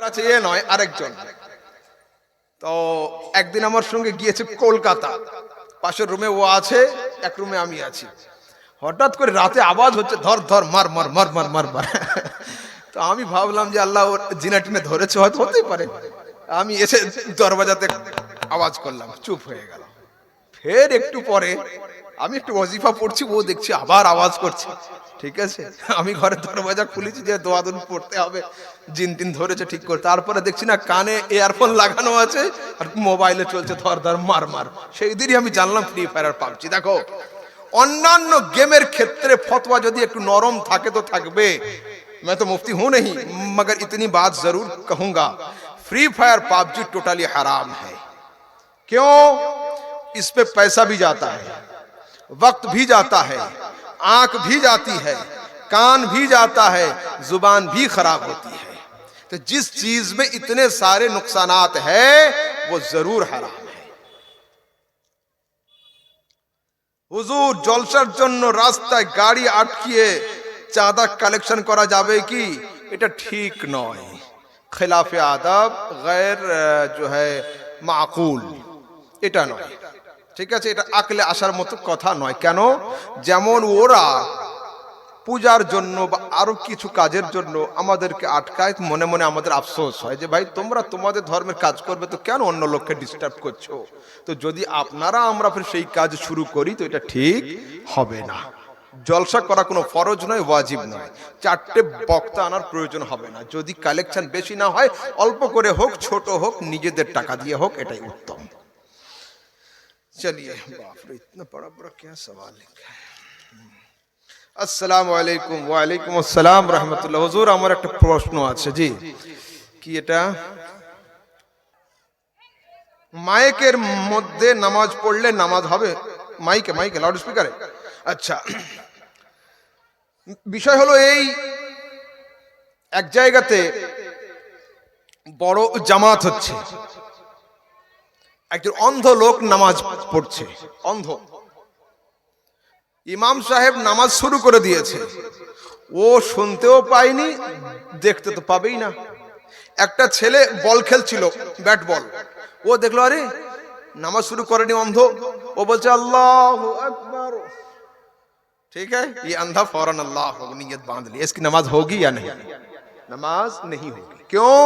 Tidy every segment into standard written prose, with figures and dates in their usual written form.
আছে এ নয়, আরেকজন। তো একদিন আমার সঙ্গে গিয়েছে কলকাতা, পাশের রুমে ও আছে, এক রুমে আমি আছি। হঠাৎ করে রাতে আওয়াজ হচ্ছে, ধর ধর, মার মার মার মার মার মার। তো আমি ভাবলাম যে আল্লাহ ওর জিনা টিনে ধরেছে, হয়তো হতেই পারে। আমি এসে দরওয়াজাতে আওয়াজ করলাম, চুপ হয়ে গেল। ফের একটু পরে আমি একটু ওয়াজিফা পড়ছি, ও দেখছি আবার আওয়াজ করছে। ঠিক আছে, আমি ঘরের দরওয়াজা খুলেছি যে দোয়া দুন পড়তে হবে, জিন টিন ধরেছে ঠিক করে। তারপরে দেখছি না, কানে ইয়ারফোন লাগানো আছে আর মোবাইলে চলছে ধর ধর মার মার। সেই দিনই আমি জানলাম ফ্রি ফায়ার আর পাবজি। দেখো, অন্যান্য গেমের ক্ষেত্রে ফতোয়া যদি একটু নরম থাকে তো থাকবে। मैं तो मुफ्ती हूं नहीं, मगर इतनी बात जरूर कहूंगा, फ्री फायर पबजी टोटली हराम है। क्यों? इस पे पैसा भी जाता है, वक्त भी जाता है, आंख भी जाती है, कान भी जाता है, जुबान भी खराब होती है। तो जिस चीज में इतने सारे नुकसानात है वो जरूर हराम है। हुजूर, জলসার জন্য রাস্তায় গাড়ি আটকিয়ে চাঁদা কালেকশন করা যাবে কি? এটা ঠিক নয়, খিলাফে আদাব, গैर जो है মাকুল, এটা নয়। ঠিক আছে, এটা আকলে আসার মতো কথা নয়। কেন? যেমন ওরা পূজার জন্য বা আরো কিছু কাজের জন্য আমাদেরকে আটকায়, মনে মনে আমাদের আফসোস হয় যে ভাই তোমরা তোমাদের ধর্মের কাজ করবে তো কেন অন্য লোককে ডিস্টার্ব করছো? তো যদি আপনারা আমরা ফির সেই কাজ শুরু করি তো এটা ঠিক হবে না। জলসা করা কোনো ফরজ নয়, ওয়াজিব নয়। চারটে বক্তা আনার প্রয়োজন হবে না। যদি কালেকশন বেশি না হয়, অল্প করে হোক, ছোট হোক, নিজেদের টাকা দিয়ে হোক, এটাই উত্তম। চলিয়ে, বাপ রে, ইতনা বড় বড় क्या सवाल है। আসসালামু আলাইকুম। ওয়া আলাইকুম আসসালাম রাহমাতুল্লাহ। হুজুর, আমার একটা প্রশ্ন আছে। জি, কি এটা? মাইকের মধ্যে নামাজ পড়লে নামাজ হবে? মাইকে মাইকে লাউড স্পিকারে? আচ্ছা, বিষয় হলো এই, এক জায়গাতে বড় জামাত হচ্ছে, একজন অন্ধ লোক নামাজ পড়ছে, অন্ধ। ইমাম সাহেব নামাজ শুরু করে দিয়েছে, ও শুনতেও পায়নি, দেখতে তো পাবেই না। একটা ছেলে বল খেলছিল, ব্যাট বল, ও দেখলো আরে নামাজ শুরু করেনি, অন্ধ। ও বলছে আল্লাহু আকবার। ठीक है, ये अंधा फौरन अल्लाह हो नियत बांध ली, इसकी नमाज होगी या नहीं? नमाज नहीं होगी। क्यों?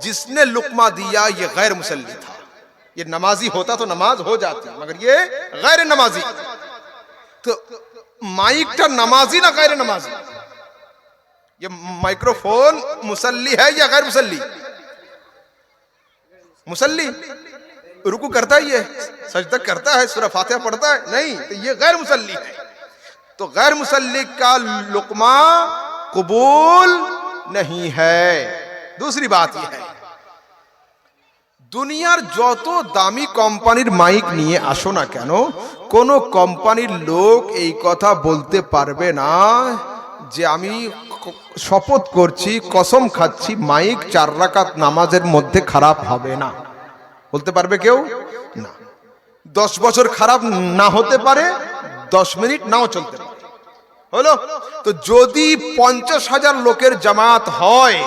जिसने लुकमा दिया ये गैर मुसल्ली था। ये नमाजी होता तो नमाज हो जाती, मगर ये गैर नमाजी। तो माइक का नमाजी ना गैर नमाजी? ये माइक्रोफोन मुसल्ली है या गैर मुसल्ली? मुसल्ली रुकू करता है, ये सजदा करता है, सूरह फातिहा पढ़ता है? नहीं, तो ये गैर मुसल्ली है। तो गैर मुसल्ली का लुकमा कबूल नहीं है। दूसरी बात यह है, দুনিয়ার যত দামি কোম্পানির মাইক নিয়ে আসো না কেন, কোন কোম্পানির লোক এই কথা বলতে পারবে না যে আমি শপথ করছি, কসম খাচ্ছি, মাইক 4 রাকাত নামাজের মধ্যে খারাপ হবে না। বলতে পারবে কেউ? না। 10 বছর খারাপ না হতে পারে, 10 মিনিট নাও চলতে পারে। হলো? তো যদি 50,000 লোকের জামাত হয়,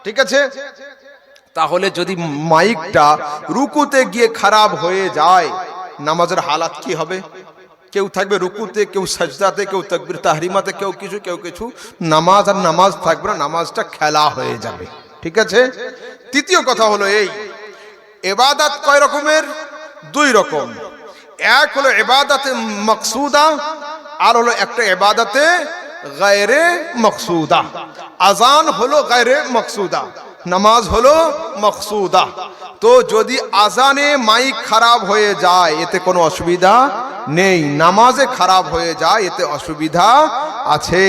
ঠিক আছে, তাহলে যদি মাইকটা রুকুতে গিয়ে খারাপ হয়ে যায়, নামাজের হালাত কি হবে? কেউ থাকবে রুকুতে, কেউ সাজদাতে, কেউ তাকবীর তাহরিমাতে, কেউ কিছু, নামাজ আর নামাজ থাকবে না, নামাজটা খেলা হয়ে যাবে। ঠিক আছে। তৃতীয় কথা হলো এই, ইবাদত কয় রকমের? 2 রকম। এক হলো ইবাদতে মাকসুদা, আর হলো একটা ইবাদতে গায়রে মাকসুদা। আযান হলো গায়রে মাকসুদা, নামাজ হলো মাকসুদা। তো যদি আজানে মাইক খারাপ হয়ে যায় এতে কোনো অসুবিধা নেই, নামাজে খারাপ হয়ে যায় এতে অসুবিধা আছে।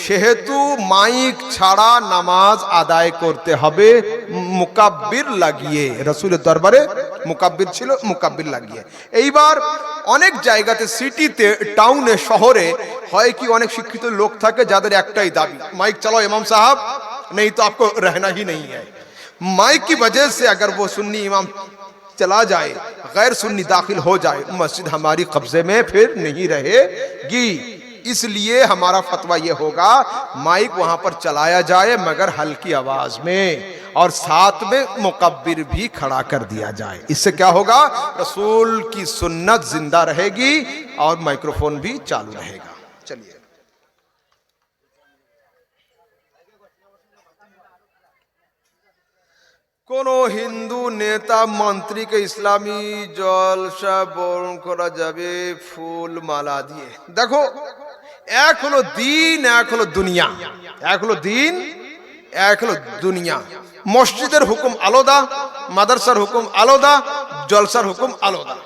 সেহেতু মাইক ছাড়া নামাজ আদায় করতে হবে মুকাব্বির লাগিয়ে। রাসূলের দরবারে মুকাব্বির ছিল, মুকাব্বির লাগিয়ে। এইবার অনেক জায়গাতে, সিটিতে, টাউনে, শহরে হয় কি, অনেক শিক্ষিত লোক থাকে যাদের একটাই দাবি, মাইক চালাও इमाम साहब, नहीं तो आपको रहना ही नहीं है। माइक की वजह से अगर वो सुन्नी इमाम चला जाए, गैर सुन्नी दाखिल हो जाए, मस्जिद हमारी कब्जे में फिर नहीं रहेगी। इसलिए हमारा फतवा ये होगा, माइक वहां पर चलाया जाए मगर हल्की आवाज में। और साथ में मुकब्बिर भी खड़ा कर दिया जाए। इससे क्या होगा, रसूल की सुन्नत जिंदा रहेगी और माइक्रोफोन भी चालू रहेगा। चलिए, কোনো হিন্দু নেতা মন্ত্রীকে ইসলামী জলসা বরণ করা যাবে ফুল মালা দিয়ে? দেখো, এক হলো দিন, এক হলো দুনিয়া। এক হলো দিন, এক হলো দুনিয়া। মসজিদের হুকুম আলাদা, মাদ্রাসার হুকুম আলাদা, জলসার হুকুম আলাদা।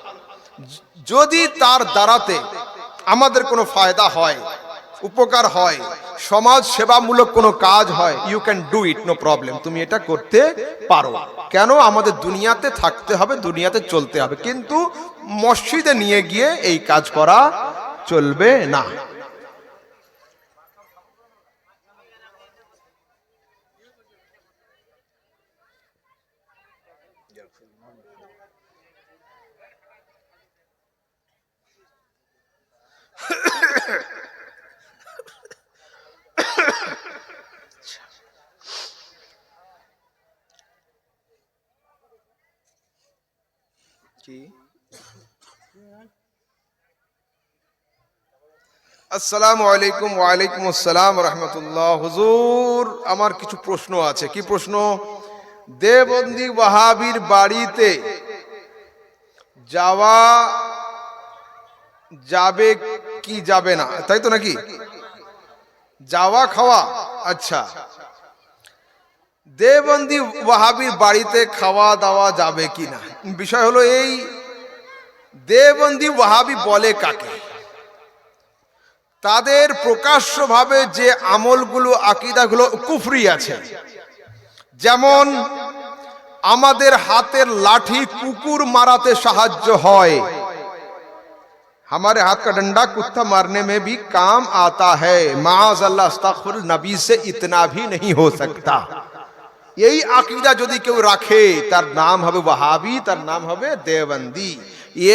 যদি তার দ্বারাতে আমাদের কোনো ফায়দা হয়, উপকার হয়, সমাজ সেবামূলক কোনো কাজ হয়, you can do it, no problem, তুমি এটা করতে পারো। কেন? আমাদের দুনিয়াতে থাকতে হবে, দুনিয়াতে চলতে হবে, কিন্তু মসজিদে নিয়ে গিয়ে এই কাজ করা চলবে না। আসসালামু আলাইকুম। ওয়ালাইকুম আসসালাম রহমতুল্লাহ। হুজুর, আমার কিছু প্রশ্ন আছে। কি প্রশ্ন? দেওবন্দি ওয়াহাবির বাড়িতে যাওয়া যাবে কি যাবে না, তাই তো নাকি? যাওয়া খাওয়া, আচ্ছা। দেওবন্দি ওয়াহাবির বাড়িতে খাওয়া দাওয়া যাবে কি না, বিষয় হলো এই, দেওবন্দি ওয়াহাবি বলে কাকে? তাদের প্রকাশ্যভাবে যে আমলগুলো, আকিদাগুলো কুফরি আছে, যেমন আমাদের হাতের লাঠি কুকুর মারাতে সাহায্য হয়, हमारे हाथ का डंडा कुत्ता मारने में भी काम आता है, माज़ अल्लाह अस्तगफिर, नबी से इतना भी नहीं हो सकता। यही আকিদা যদি কেউ রাখে তার নাম হবে ওয়াহাবি, তার নাম হবে দেওবন্দি।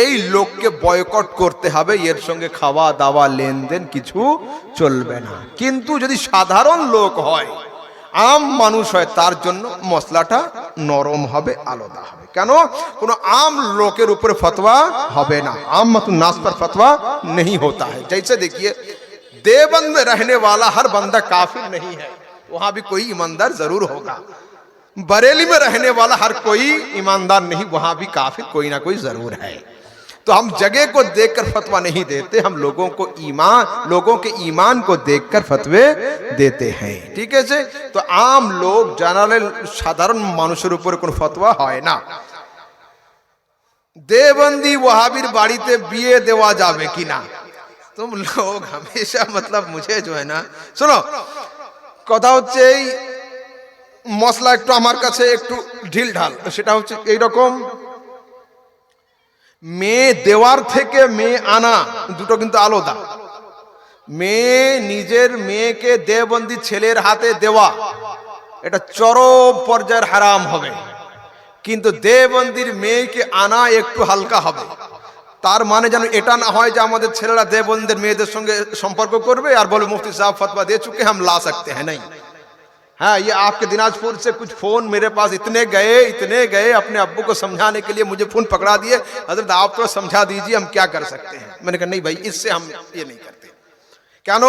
এই লোককে বয়কট করতে হবে, এর সঙ্গে খাওয়া দাওয়া লেনদেন কিছু চলবে না। কিন্তু যদি সাধারণ লোক হয়, আম মানুষ হয়, তার জন্য মশলাটা নরম হবে, আলাদা হবে। কেন? কোনো आम लोगों ऊपर फतवा হবে না, आम मतलब नास पर फतवा नहीं होता है। जैसे देखिए, देवबंद में रहने वाला हर बंदा काफिर नहीं है, वहां भी कोई ईमानदार जरूर होगा। बरेली में रहने वाला हर कोई ईमानदार नहीं, वहां भी काफिर कोई ना कोई जरूर है। तो हम जगह को देखकर फतवा नहीं देते, हम लोगों के ईमान को देखकर फतवे देते हैं। ठीक है जी? तो आम लोग जनरल साधारण মানুষের উপরে কোনো ফতোয়া হয় না। देवबंदी ওয়াহাবির বাড়িতে বিয়ে দেওয়া যাবে কিনা? तुम लोग हमेशा मतलब मुझे जो है ना, सुनो, কথা হচ্ছে এই মশলা একটু আমার কাছে একটু ঢিল ঢাল, সেটা হচ্ছে এই রকম, মেয়ে দেওয়ার থেকে মেয়ে আনা দুটো কিন্তু আলাদা। মেয়ে নিজের মেয়েকে দেওবন্দি ছেলের হাতে দেওয়া, এটা চরম পর্যায়ের হারাম হবে। কিন্তু দেওবন্দির মেয়েকে আনা একটু হালকা হবে। তার মানে যেন এটা না হয় যে আমাদের ছেলেরা দেওবন্দের মেয়েদের সঙ্গে সম্পর্ক করবে আর বলে মুফতি साहब फतवा दे चुके हम ला सकते हैं, नहीं। हाँ, ये आपके दिनाजपुर से कुछ फोन मेरे पास इतने गए, अपने अब्बू को समझाने के लिए मुझे फोन पकड़ा दिए, हजरत आप तो समझा दीजिए, हम क्या कर सकते हैं। मैंने कहा नहीं भाई, इससे हम ये नहीं करते। কেন?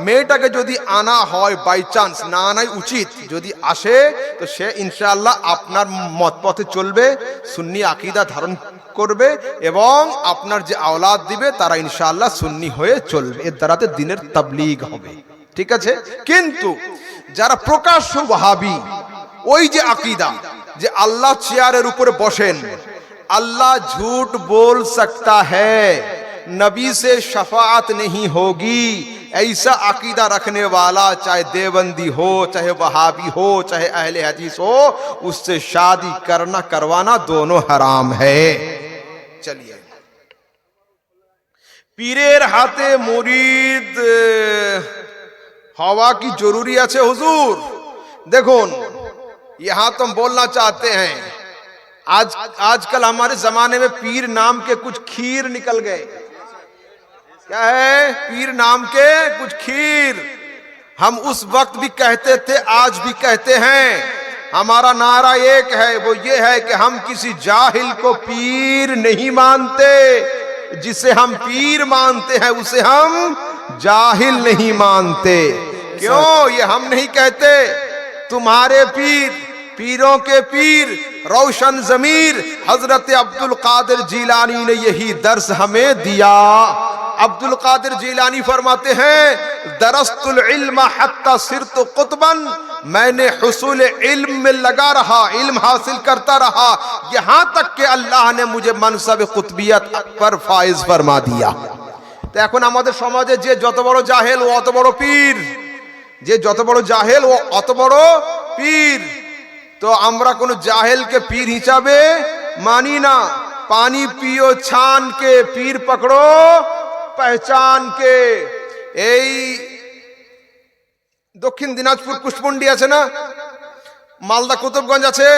মেয়েটাকে যদি আনা হয় বাই চান্স, না আনাই উচিত, যদি আসে তো সে ইনশাআল্লাহ আপনার মত পথে চলবে, সুন্নি আকীদা ধারণ করবে এবং আপনার যে আওলাদ দিবে তারা ইনশাআল্লাহ সুন্নি হয়ে চলবে, এর দ্বারাতে দ্বীনের তাবলীগ হবে। ঠিক আছে? কিন্তু যারা প্রকাশ্য ওয়াহাবি, ওই যে আকীদা যে আল্লাহ চেয়ারের উপরে বসেন, अल्लाह झूठ बोल सकता है, नबी से शफाअत नहीं होगी, ऐसा अकीदा रखने वाला चाहे देवबंदी हो, चाहे वहाबी हो, चाहे अहले हदीस हो, उससे शादी करना करवाना दोनों हराम है। चलिए, पीरेर हाथे मुरीद हवा की जरूरी আছে हुजूर? দেখুন, यहां तो हम बोलना चाहते हैं, आजकल हमारे जमाने में पीर नाम के कुछ खीर निकल गए। क्या है? पीर नाम के कुछ खीर। हम उस वक्त भी कहते थे, आज भी कहते हैं, हमारा नारा एक है, वो ये है कि हम किसी जाहिल को पीर नहीं मानते, जिसे हम पीर मानते हैं उसे हम जाहिल नहीं मानते। क्यों? ये हम नहीं कहते, तुम्हारे पीर, पीरों के पीर रोशन जमीर हजरत अब्दुल कादिर जीलानी ने यही दर्स हमें दिया। अब्दुल कादिर जीलानी फरमाते हैं, दरस्तुल इल्म हत्ता सिरतु कुतबन, मैंने हुसूल इल्म में लगा रहा, इल्म हासिल करता रहा, यहां तक कि अल्लाह ने मुझे मनसब कुतबियत पर फाइज फरमा दिया। तो এখন আমাদের সমাজে যে যত বড় জাহেল ও অত বড় পীর, যে যত বড় জাহেল ও অত বড় পীর। তো আমরা কোন জাহেলকে পীর হিসাবে মানি না। পানি পিও ছান কে, পীর পকড়ো পহচান কে। এই দক্ষিণ দিনাজপুর কুশমন্ডি আছে না, মালদা কুতুবগঞ্জ আছে,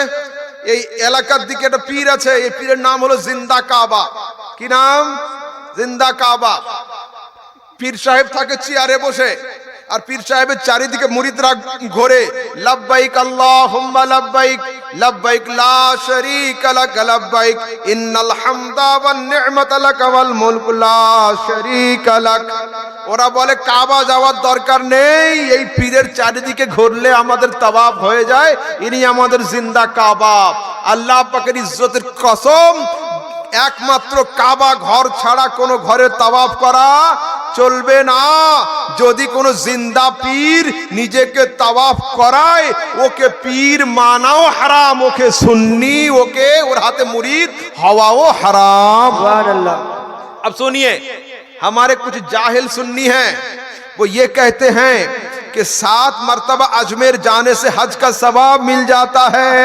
এই এলাকার দিকে একটা পীর আছে, এই পীরের নাম হলো জিন্দা কাবা। কি নাম? জিন্দা কাবা। পীর সাহেব থাকে চেয়ারে বসে, আর পীর সাহেবের চারিদিকে মুরিদরা ঘোরে, লব্বাইক আল্লাহুম্মা লব্বাইক, লব্বাইক লা শারীকা লাক লব্বাইক, ইন্নাল হামদা ওয়ান নি'মাতা লাক ওয়াল মুলকু লা শারীকা লাক। ওরা বলে কাবা যাওয়ার দরকার নেই, এই পীরের চারিদিকে ঘুরলে আমাদের তাওয়াফ হয়ে যায়, ইনি আমাদের জিন্দা কাবা। আল্লাহ পাকের ইজ্জতের কসম, একমাত্র কাবা ঘর ছাড়া কোনো ঘরে তাওয়াফ করা চলবে না। যদি কোনো জিন্দা পীর নিজেকে তাওয়াফ করায়, ওকে পীর মানাও হারাম, ওকে সুন্নি, ওকে ওর হাতে মুরিদ হওয়াও হারাম। अब सुनिए, हमारे कुछ जाहिल सुन्नी हैं, वो ये कहते हैं कि 7 मर्तबा अजमेर जाने से हज का सवाब मिल जाता है।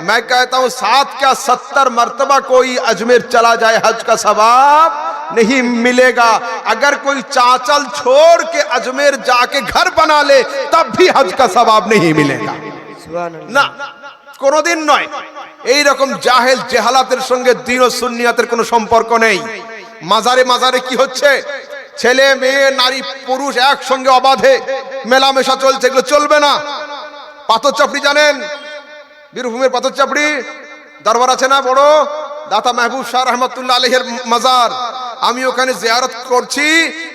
मैं कहता हूं 7 क्या 70 मर्तबा कोई अजमेर चला जाए, हज का सवाब नहीं मिलेगा। अगर कोई चांचल छोड़ के अजमेर जाके घर बना ले, तब भी हज का सवाब नहीं मिलेगा ना, কোনদিন নয়। এই রকম জাহেল জেহালাতের সঙ্গে দ্বীন ও সুন্নিয়াতের কোনো সম্পর্ক নেই। মাজারে মাজারে কি হচ্ছে? ছেলে মেয়ে নারী পুরুষ একসঙ্গে অবাধে মেলামেশা চলছে, এগুলো চলবে না। পাথর চাপড়ি জানেন? বীরভূমের পাথর চাপড়ি দরবার আছে না বড়, দাতা মাহবুব শাহ রহমতুল্লাহ আলাইহির মাজার। আমি ওখানে জিয়ারত করছি,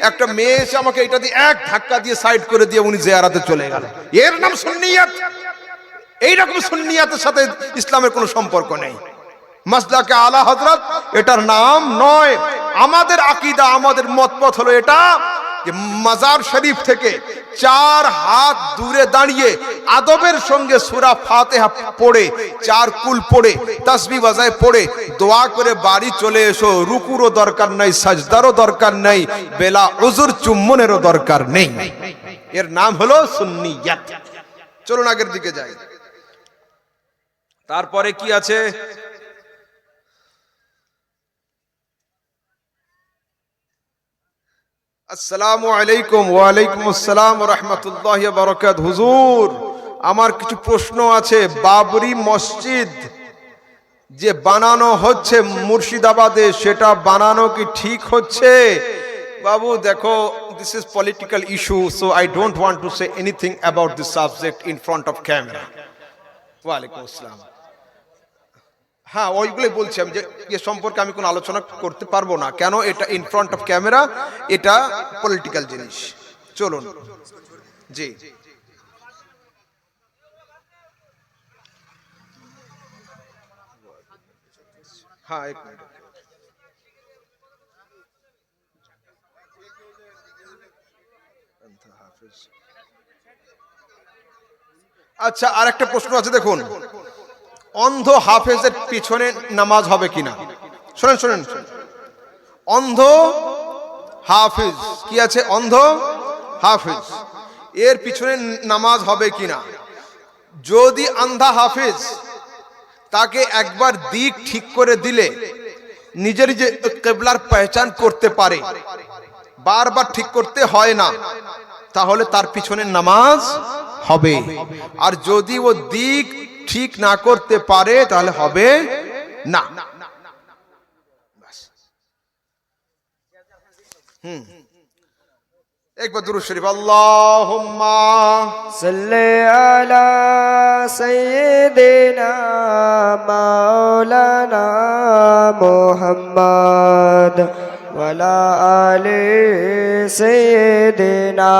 একটা মেয়ে এসে আমাকে এটা দিয়ে এক ধাক্কা দিয়ে সাইড করে দিয়ে উনি জিয়ারতে চলে গেল। এর নাম সুন্নিয়াত? এইরকম সুন্নিয়াতের সাথে ইসলামের কোনো সম্পর্ক নেই। মাসলাকে আলা হযরত এটার নাম নয়। আমাদের আকীদা, আমাদের মতপথ হলো এটা যে মাজার শরীফ থেকে 4 হাত দূরে দাঁড়িয়ে আদবের সঙ্গে সূরা ফাতিহা পড়ে, 4 কুল পড়ে, তাসবিহ বাজায় পড়ে দোয়া করে বাড়ি চলে এসো। রুকুরও দরকার নাই, সাজদারও দরকার নাই, বেলা উযুর চুম্বনেরও দরকার নেই। এর নাম হলো সুন্নিয়াত। চলুন আগের দিকে যাই। তারপরে কি আছে? আসসালামু আলাইকুম। ওয়ালাইকুম আসসালাম ওয়া রাহমাতুল্লাহি ওয়া বারাকাতুহু। হুজুর, আমার কিছু প্রশ্ন আছে। বাবরি মসজিদ যে বানানো হচ্ছে মুর্শিদাবাদে, সেটা বানানো কি ঠিক হচ্ছে? বাবু দেখো, this is political issue, so I don't want to say anything about this subject in front of camera. ওয়ালাইকুম আসসালাম। হ্যাঁ, ওইগুলোই বলছি আমি যে এ সম্পর্কে আমি কোনো আলোচনা করতে পারবো না। কেন? এটা ইন ফ্রন্ট অফ ক্যামেরা, এটা পলিটিক্যাল জিনিস। চলুন। জি, হ্যাঁ, এক মিনিট। আচ্ছা, আর একটা প্রশ্ন আছে, দেখুন। অন্ধ হাফেজের পিছনে নামাজ হবে কিনা? শুনেন শুনেন, অন্ধ হাফেজ কি আছে? অন্ধ হাফেজ, এর পিছনে নামাজ হবে কিনা? যদি আন্ধা হাফেজ, তাকে একবার দিক ঠিক করে দিলে নিজের যে কিবলার পহচান করতে পারে, বারবার ঠিক করতে হয় না, তাহলে তার পিছনে নামাজ হবে। আর যদি ও দিক ঠিক না করতে পারে, তাহলে হবে না। একবার দুরূদ শরীফ আল্লাহুম্মা সাল্লি আলা সাইয়্যিদিনা মাওলানা মুহাম্মদ ওয়া আলা আলি সাইয়্যিদিনা